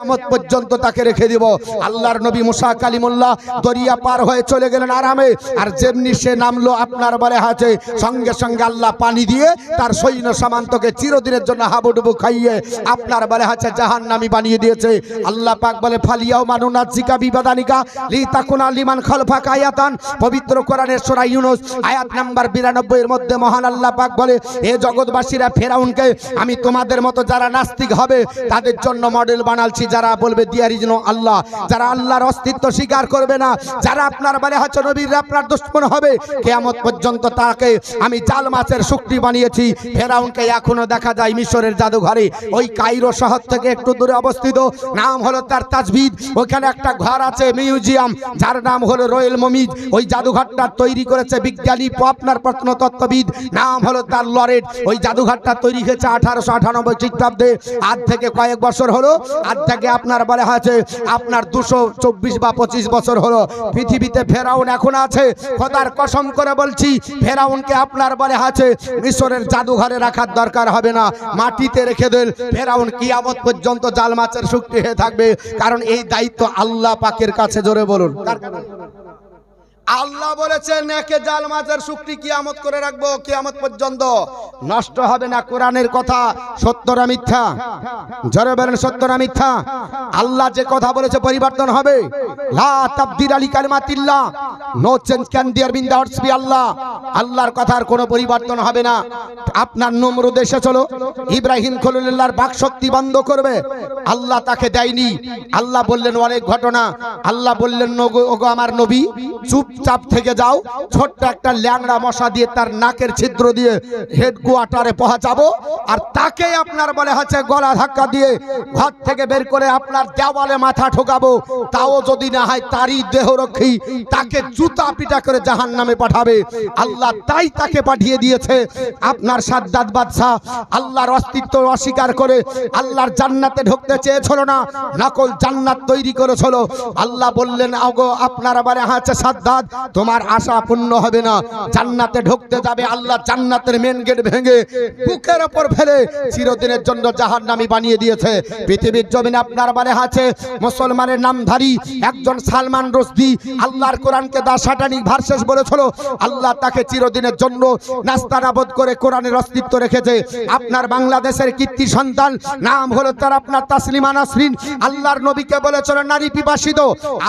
কিয়ামত পর্যন্ত তাকে রেখে দিব। আল্লাহর নবী মুসা কালিমুল্লাহ দরিয়া পার হয়ে চলে গেলেন আরামে, আর যেমনি সে নামলো আপনার বলে হাতে সঙ্গে সঙ্গে আল্লাহ পানি দিয়ে তার সৈন্য সামান্তকে চিরদিনের জন্য হাবুডুবু খাইয়ে আপনার বলে হাতে জাহান্নামী বানিয়ে দিয়েছে। আল্লাহ পাক বলে ফালিয়াও মানুনাজিকা বিবাদানিকা লি তাকুনা লিমান খালফাকা আয়াতান। পবিত্র কোরআনের সূরা ইউনূস আয়াত নাম্বার 92 এর মধ্যে মহান আল্লাহ পাক বলে, হে জগৎবাসীরা, ফেরাউনকে আমি তোমাদের মতো যারা নাস্তিক হবে তাদের জন্য মডেল বানালছি, যারা বলবে দিয়ার ইজ নো আল্লাহ, যারা আল্লাহর অস্তিত্ব স্বীকার করবে না, যারা আপনার বলে হচ্ছে নবীর আপনার দুশমন হবে, কিয়ামত পর্যন্ত তাকে আমি জাল মাছের শুকরি বানিয়েছি। ফেরাউনকে এখনো দেখা যায় মিশরের জাদুঘরে, ওই কায়রো শহর থেকে একটু দূরে অবস্থিত, নাম হলো তার তাজবিদ। ওখানে একটা ঘর আছে মিউজিয়াম, যার নাম হলো রয়েল মমিজ। ওই জাদুঘরটা তৈরি করেছে বিজ্ঞানী আপনার প্রত্নতত্ত্ববিদ, নাম হলো তার লরেট। ওই জাদুঘরটা তৈরি হয়েছে 1898 খ্রিস্টাব্দে। আজ থেকে কয়েক বছর হলো, আজ থেকে আপনার বলে আছে আপনার 224 বা 25 বছর হলো। পৃথিবীতে ফেরাউন এখন আছে, খোদার কসম করে বলছি, ফেরাউনকে আপনার বলে আছে মিশরের জাদুঘরে রাখার দরকার হবে না, মাটিতে রেখে দেন। ফেরাউন কিয়ামত পর্যন্ত জাল মাছের শুকরি হয়ে থাকবে, কারণ এই দায়িত্ব আল্লাহ পাকের কাছে। জোরে বলুন, আল্লাহ বলেছেন একে জাল মাছের শুকরি কিয়ামত করে রাখবো, কিয়ামত পর্যন্ত নষ্ট হবে না। কোরআনের কথা সত্য না মিথ্যা? জোরে বলেন, সত্য না মিথ্যা? আল্লাহ যে কথা বলেছে পরিবর্তন হবে। লা তাবদীল আলি কালিমাতিল্লাহ, no change can there been the words be Allah. আল্লাহর কথার কোনো পরিবর্তন হবে না। আপনার নমরুদ এসে চলো, ইব্রাহিম খলিলুল্লাহর বাকশক্তি বন্ধ করবে, আল্লাহ তাকে দেয়নি। আল্লাহ বললেন অনেক ঘটনা, আল্লাহ বললেন ওগো আমার নবী চুপচাপ থেকে যাও, ছোট্ট একটা ল্যাংড়া মশা দিয়ে তার নাকের ছিদ্র দিয়ে হেডকোয়ার্টারে পৌঁছাবো, আর তাকে আপনার বলে হচ্ছে গলা ধাক্কা দিয়ে ঘর থেকে বের করে আপনার দেওয়ালে মাথা ঠোকাবো, তাও যদি না হয় তারই দেহরক্ষী তাকে জুতা পিটা করে জাহান্নামে পাঠাবে। আল্লাহ তাই তাকে পাঠিয়ে দিয়েছে। আপনার সাদ্দাত বাদশা আল্লাহর অস্তিত্ব অস্বীকার করে আল্লাহর জান্নাতে ঢুকতে চেয়েছিল না, নকল জান্নাত তৈরি করেছিল। আল্লাহ বললেন ওগো আপনার বারে হচ্ছে সাদ্দাত, তোমার আশা পূর্ণ হবে না, জান্নাতে ঢুকতে যাবে, আল্লাহ জান্নাতের মেন গেট ভেঙে বুকের উপর ফেলে চিরদিনের জন্য জাহান্নামী বানিয়ে দিয়েছে। পৃথিবীর জমিনে আপনার বারে আছে মুসলমানের নামধারী একজন সালমান রুশদি, আল্লাহর কোরআনকে দা সাটানিক ভার্সেস বলেছিল, আল্লাহ তাকে চিরদিনের জন্য নাস্তানাবুদ করে কোরআনের অস্তিত্ব রেখেছে। আপনার বাংলাদেশের কীর্তি সন্তান, নাম হলো তার আপনার তাসলিমা নাসরিন, আল্লাহর নবীকে বলেছিল নারী পিপাসিত,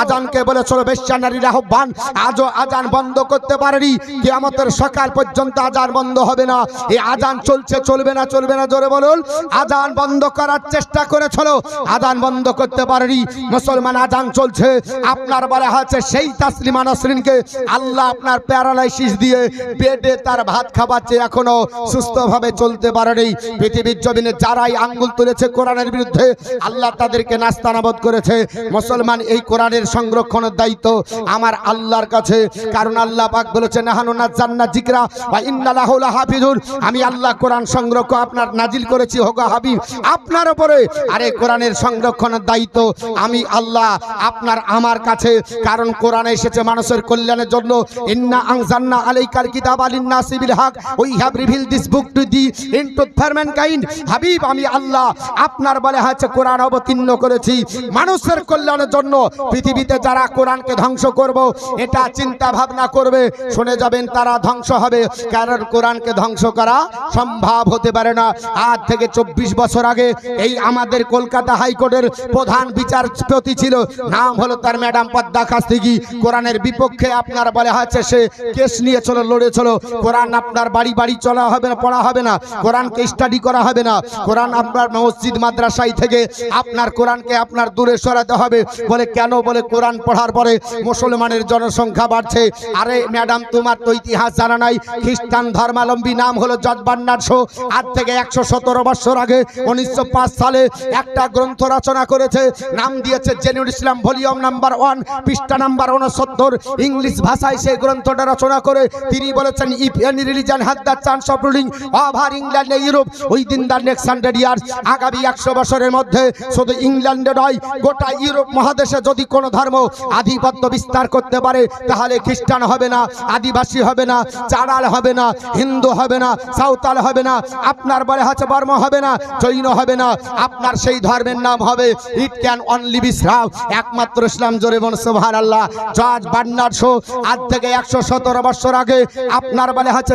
আজানকে বলেছিল বেশ্যা নারীর আহ্বান, আজও আজান বন্ধ করতে পারেনি। কিয়ামতের সকাল পর্যন্ত আজান বন্ধ হবে না। এই আজান চলছে, চলবে না, চলবে না, জোরে বলুন। আজান বন্ধ করার চেষ্টা করেছিল, আজান বন্ধ করতে পারেনি। মুসলমান আজান চলছে, আপনার বলা হচ্ছে সেই তাসলিমা নাসরিনকে আল্লাহ আপনার প্যারালাইসিস দিয়ে বেডে তার ভাত খাওয়াচ্ছে, এখনো সুস্থভাবে চলতে পারেনি। পৃথিবীর জমিনে যারাই আঙ্গুল তুলেছে কোরআনের বিরুদ্ধে, আল্লাহ তাদেরকে নাস্তানাবুদ করেছে। মুসলমান এই কোরআনের সংরক্ষণের দায়িত্ব আমার আল্লাহর কাছে, কারণ আল্লাহ পাক বলেছেন নাহানু নাযালনা যিকরা ওয়া ইন্না লাহু লাহাফিজুন, আমি আল্লাহ কোরআন সংরক্ষণ আপনার নাজিল করেছি হোক হাবিব আপনার উপরে, আর এই কোরআনের সংরক্ষণের দায়িত্ব আমি আল্লাহ আপনার আমার কাছে, কারণ কোরআন এসেছে মানুষের কল্যাণের জন্য। ইন্না আনজালনা আলাইকাল কিতাবা লিন-নাসি বিল হক, we have revealed this book to thee into for mankind. Habib আমি আল্লাহ আপনার বলে হচ্ছে কোরআন অবতীর্ণ করেছি মানুষের কল্যাণের জন্য। পৃথিবীতে যারা কোরআনকে ধ্বংস করব এটা চিন্তা ভাবনা করবে, শুনে যাবেন তারা ধ্বংস হবে, কারণ কোরআনকে ধ্বংস করা সম্ভব হতে পারে না। আজ থেকে 24 বছর আগে এই আমাদের কলকাতা হাইকোর্টের প্রধান বিচারপতি ছিল, নাম হলো তার ম্যাডাম পদ্মা কাস্তিগি, কোরআনের বিপক্ষে আপনার বলে হচ্ছে সে কেস নিয়েছিল, লড়েছিল। কোরআন আপনার বাড়ি বাড়ি চলা হবে না, পড়া হবে না, কোরআনকে স্টাডি করা হবে না, কোরআন আপনার মসজিদ মাদ্রাসায় থেকে আপনার কোরআনকে আপনার দূরে সরাতে হবে। বলে কেন? বলে কোরআন পড়ার পরে মুসলমানের জনসংখ্যা বাড়ছে। আরে ম্যাডাম তোমার তো ইতিহাস জানা নাই, খ্রিস্টান ধর্মাবলম্বী নাম হলো জর্জ বার্নার্ড শো আজ থেকে 117 বছর আগে 1905 সালে একটা গ্রন্থ রচনা করেছে, নাম দিয়েছে জেনুইন ইসলাম ভলিউম নাম্বার নাম্বার 1 পৃষ্ঠা নাম্বার 69 ইংলিশ ভাষায় সেই গ্রন্থটা রচনা করে তিনি বলেছেন, if any religion has the chance of ruling over England and Europe within the next 100 years, আগামী 100 বছরের মধ্যে শুধু ইংল্যান্ডে নয় গোটা ইউরোপ মহাদেশে যদি কোনো ধর্ম আধিপত্য বিস্তার করতে পারে তাহলে খ্রিস্টান হবে না, আদিবাসী হবে না, চাড়াল হবে না, হিন্দু হবে না, সাঁওতাল হবে না, আপনার বলে হচ্ছে বর্ম হবে না, জৈন হবে না, আপনার সেই ধর্মের নাম হবে ইট ক্যান অনলি বি ইসলাম, একমাত্র ইসলাম। জোরে বলুন সুবহানাল্লাহ। জর্জ বার্নার্ড শো আজ থেকে 117 বছর আগে আপনার বলে হচ্ছে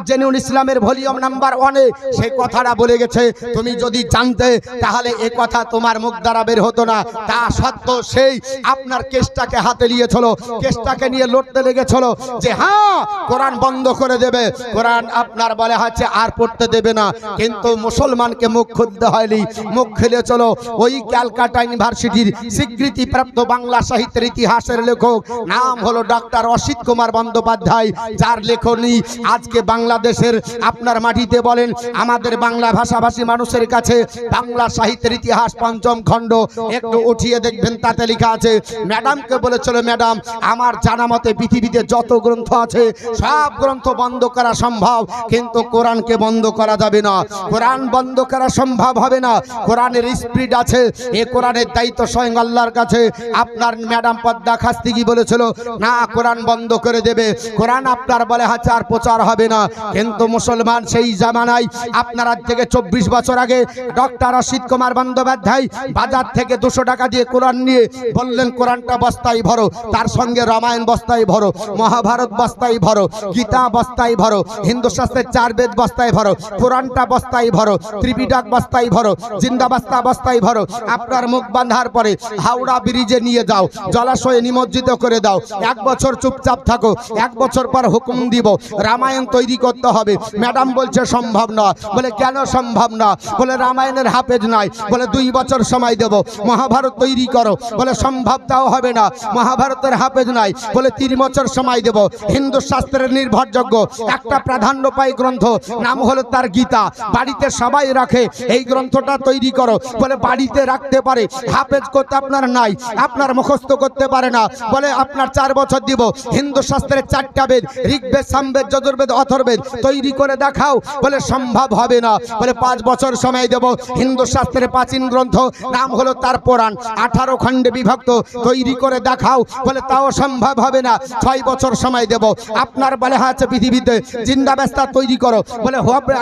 জেনুইন ইসলামের ভলিউম নাম্বার 1 এ সেই কথাটা বলে গেছে। তুমি যদি জানতে তাহলে এই কথা তোমার মুখ দ্বারা বের হতো না। তা সত্ত্বেও সেই আপনার কেসটাকে হাতে নিয়েছিল, কেসটাকে নিয়ে লড়তে লেগেছিল যে হ্যাঁ কোরআন বন্ধ করে দেবে, কোরআন আপনার বলে হচ্ছে আর পড়তে দেবে না। কিন্তু মুসলমানকে মুখ খুলতে হয়নি, মুখ খুলে চলো ওই ক্যালকাটা ইউনিভার্সিটির স্বীকৃতিপ্রাপ্ত বাংলা সাহিত্যের ইতিহাসের লেখক, নাম হলো ডক্টর অসিত কুমার বন্দ্যোপাধ্যায়, যার লেখনী আজকে বাংলাদেশের আপনার মাটিতে বলেন আমাদের বাংলা ভাষাভাষী মানুষের কাছে বাংলা সাহিত্যের ইতিহাস 5ম খণ্ড একটু উঠিয়ে দেখবেন, তাতে লেখা আছে। ম্যাডামকে বলেছিল, ম্যাডাম আমার জানা মতে পৃথিবীতে যত গ্রন্থ আছে সব গ্রন্থ বন্ধ করা সম্ভব, কিন্তু কোরআনকে বন্ধ করা যাবে না, কোরআন বন্ধ করা সম্ভব হবে না। কোরআনের স্পিরিট আছে, এই কোরআনের দায়িত্ব স্বয়ং আল্লাহর কাছে। আপনার ম্যাডাম পদ্মা খাস্তিগি বলেছিল না কোরআন বন্ধ করে দেবে, কোরআন আপনার বলে হচ্ছে আর প্রচার হবে না। কিন্তু মুসলমান সেই জামানায় আপনার আজ থেকে 24 বছর আগে ডক্টর অসিত কুমার বন্দ্যোপাধ্যায় বাজার থেকে 200 টাকা দিয়ে কোরআন নিয়ে বললেন কোরআনটা বস্তায় ভরো, তার সঙ্গে রামায়ণ বস্তায় ভরো, মহাভারত বস্তায় ভরো, গীতা বস্তায় ভরো, হিন্দু শাস্ত্রের 4 বেদ বস্তায় ভরো, কোরআনটা বস্তায় ভরো, ত্রিপিটক বস্তায় ভরো, জিন্দাবাস্তা বস্তায় ভরো। আপনার মুখ বাঁধার পরে হাওড়া ব্রিজে নিয়ে যাও, জলাশয়ে নিমজ্জিত করে দাও, 1 বছর চুপচাপ থাকো, 1 বছর পর হুকুম দিব রামায়ণ তৈরি করতে হবে। ম্যাডাম বলছে সম্ভব না। বলে কেন সম্ভব না? বলে রামায়ণের হাফেজ নাই, বলে 2 বছর সময় দেব। মহাভারত তৈরি করো, বলে সম্ভব তাও হবে না, মহাভারতের হাফেজ নাই, বলে 3 বছর সময় দেব। হিন্দু শাস্ত্রের নির্ভরযোগ্য একটা প্রাধান্য পাই গ্রন্থ, নাম হলো তার গীতা, বাড়িতে সবাই রাখে, এই গ্রন্থটা তৈরি করো। বলে বাড়িতে রাখতে পারে, হাফেজ করতে আপনার নাই, আপনার মুখস্থ করতে পারে না, বলে আপনার 4 বছর দিব। হিন্দু শাস্ত্রের 4টা বেদ ঋগ্বেদ, সামবেদ, যজুর্বেদ, অথর্বেদ তৈরি করে দেখাও, বলে সম্ভব হবে না, বলে 5 বছর সময় দেব। হিন্দু শাস্ত্রের প্রাচীন গ্রন্থ নাম হলো তার পুরাণ, 18 খণ্ডে বিভক্ত তৈরি করে দেখাও, বলে তাও সম্ভব হবে না, 6 বছর সময় দেব। আপনার বলে আছে পৃথিবীতে জিন্দাবাস্তা তৈরি করো, বলে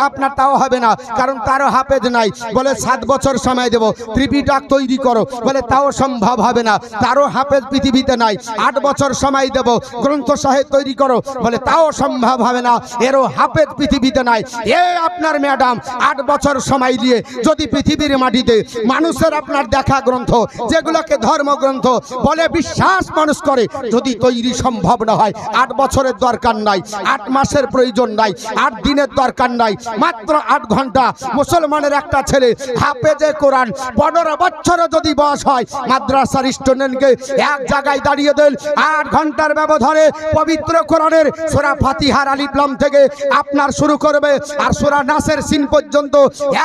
আপনার তাও হবে না, কারণ তারও হাফেজ নাই, বলে 7 বছর সময় দেব। ত্রিপিটক তৈরি করো, বলে তাও সম্ভব হবে না, তারও হাফেজ পৃথিবীতে নাই, 8 বছর সময় দেব। গ্রন্থ সাহেব তৈরি করো, বলে তাও সম্ভব হবে না, এরও হাফেজ পৃথিবীতে নাই। এ আপনার ম্যাডাম 8 বছর সময় দিয়ে যদি পৃথিবীর মাটিতে মানুষের আপনার দেখা গ্রন্থ যেগুলোকে ধর্মগ্রন্থ বলে বিশ্বাস মানুষ করে, যদি তৈরি সম্ভব না হয়, 8 বছরের দরকার নাই, 8 মাসের প্রয়োজন নাই, 8 দিনের দরকার নাই, মাত্র 8 ঘন্টা মুসলমানের একটা ছেলে হাফেজে কোরআন 15 বছরও যদি বয়স হয়, মাদ্রাসার স্টুডেন্টকে এক জায়গায় দাঁড়িয়ে দেন, 8 ঘন্টার ব্যবধানে পবিত্র কোরআনের সূরা ফাতিহার আলিফ লাম থেকে আপনার শুরু করবে আর সূরা নাসের সিন পর্যন্ত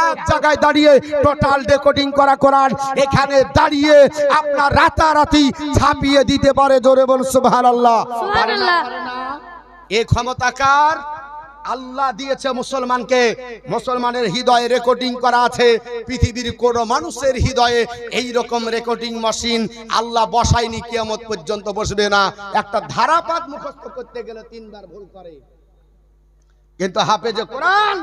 এক জায়গায় দাঁড়িয়ে টোটাল রেকর্ডিং করা কোরআন এখানে দাঁড়িয়ে আপনার রাতারাতি ছাপিয়ে দিতে পারে। জোরে বল সুবহানাল্লাহ। সুবহানাল্লাহ। এই ক্ষমতাকার আল্লাহ দিয়েছে মুসলমানকে। মুসলমানের হৃদয়ে রেকর্ডিং করা আছে, পৃথিবীর কোন মানুষের হৃদয়ে এই রকম রেকর্ডিং মেশিন আল্লাহ বসায়নি, কিয়ামত পর্যন্ত বসবে না। একটা ধারাপাত মুখস্থ করতে গেলে 3 বার ভুল করে, কিন্তু হাফেজে কোরআন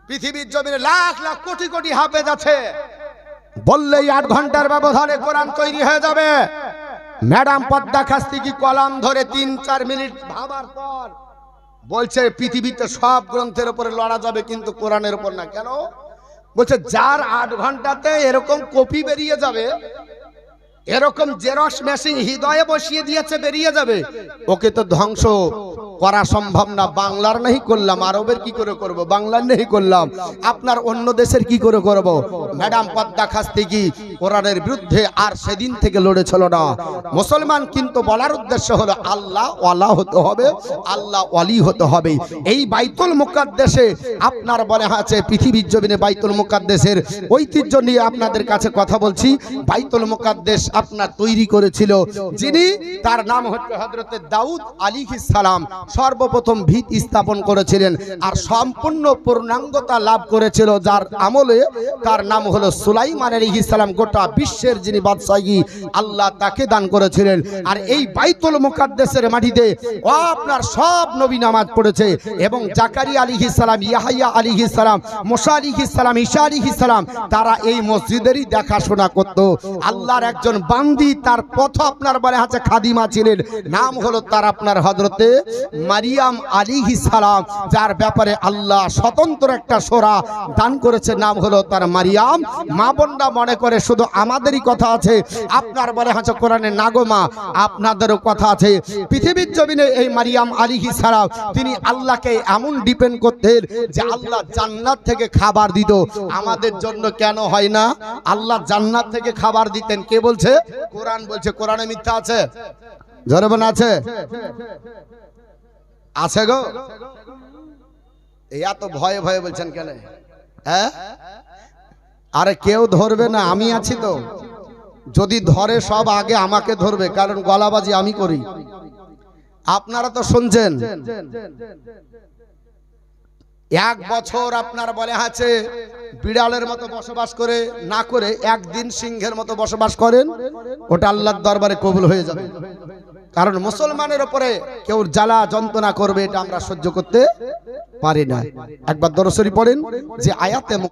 পৃথিবীর জমিনে লাখ লাখ কোটি কোটি হাফেজ আছে, বললেই 8 ঘন্টার ব্যবধানে কোরআন তৈরি হয়ে যাবে। ম্যাডাম পদ্মা খাস্তিগি কলম ধরে 3-4 মিনিট ভাবার পর বলছে পৃথিবীতে সব গ্রন্থের উপরে লড়া যাবে, কিন্তু কোরআনের উপর না। কেন? বলছে যার 8 ঘন্টাতে এরকম কপি বেরিয়ে যাবে, এরকম জেরক্স মেশিন হৃদয়ে বসিয়ে দিয়েছে বেরিয়ে যাবে, ওকে তো ধ্বংস করা সম্ভব না। বাংলার নেই করলাম, আরবের কি করে করব, বাংলার নেই করলাম, আপনার অন্য দেশের কি করে করব। ম্যাডাম পদ্মা খাস্তিগি কোরআনের বিরুদ্ধে আর সেদিন থেকে লড়েছিল না। মুসলমান কিন্তু বলার উদ্দেশ্য হলো আল্লাহ ওয়ালা হতে হবে, আল্লাহ ওয়ালি হতে হবে। এই বাইতুল মুকাদ্দাসে আপনার বলে আছে পৃথিবীর জমিনে বাইতুল মুকাদ্দাসের ঐতিহ্য নিয়ে আপনাদের কাছে কথা বলছি। বাইতুল মুকাদ্দাস আপনার তৈরি করেছিল যিনি, তার নাম হচ্ছে হযরতে দাউদ আলাইহিস সালাম। সর্বপ্রথম ভিত স্থাপন করেছিলেন আর সম্পূর্ণ পূর্ণাঙ্গতা লাভ করেছিল যার আমলে, তার নাম হলো সুলাইমান আলাইহিস সালাম। গোটা বিশ্বের যিনি বাদশাহী আল্লাহ তাকে দান করেছিলেন। আর এই বাইতুল মুকাদ্দাসের মাটিতে আপনার সব নবী নামাজ পড়েছে এবং জাকারিয়া আলাইহিস সালাম, ইয়াহইয়া আলাইহিস সালাম, মুসা আলাইহিস সালাম, ঈসা আলাইহিস সালাম তারা এই মসজিদেরই দেখাশোনা করত। আল্লাহর একজন বান্দি, তার পথ আপনার বলে আছে খাদিমা ছিলেন, নাম হলো তার আপনার হযরতে মারিয়াম আলাইহিস সালাম, যার ব্যাপারে আল্লাহ স্বতন্ত্র একটা সূরা দান করেছে, নাম হলো তার মারিয়াম। মা বোনরা মনে করে শুধু আমাদেরই কথা আছে, আপনার বলে আছে কোরআনে না গো মা, আপনাদেরও কথা আছে। পৃথিবীর জমিনে এই মারিয়াম আলাইহিস সালাম তিনি আল্লাহকে এমন ডিপেন্ড করতেন যে আল্লাহ জান্নাত থেকে খাবার দিত, আমাদের জন্য কেন হয় না? আল্লাহ জান্নাত থেকে খাবার দিতেন। কে বলছে? কোরআন বলছে। কোরআনে মিথ্যা আছে? জোরে বলেন আছে? আছে গো? এত ভয়ে ভয়ে বলছেন কেন? হ্যাঁ, আরে কেউ ধরবে না, আমি আছি তো। যদি ধরে সব আগে আমাকে ধরবে, কারণ গলাবাজি আমি করি। আপনারা তো শুনছেন 1 বছর আপনার বলে আছে বিড়ালের মতো বসবাস করে না করে একদিন সিংহের মতো বসবাস করেন, ওটা আল্লাহর দরবারে কবুল হয়ে যাবে। কারণ মুসলমানের উপরে কেউ জ্বালা যন্ত্রণা করবে এটা আমরা সহ্য করতে পারি না। একবার দরুদ শরীফ পড়েন যে আয়াতে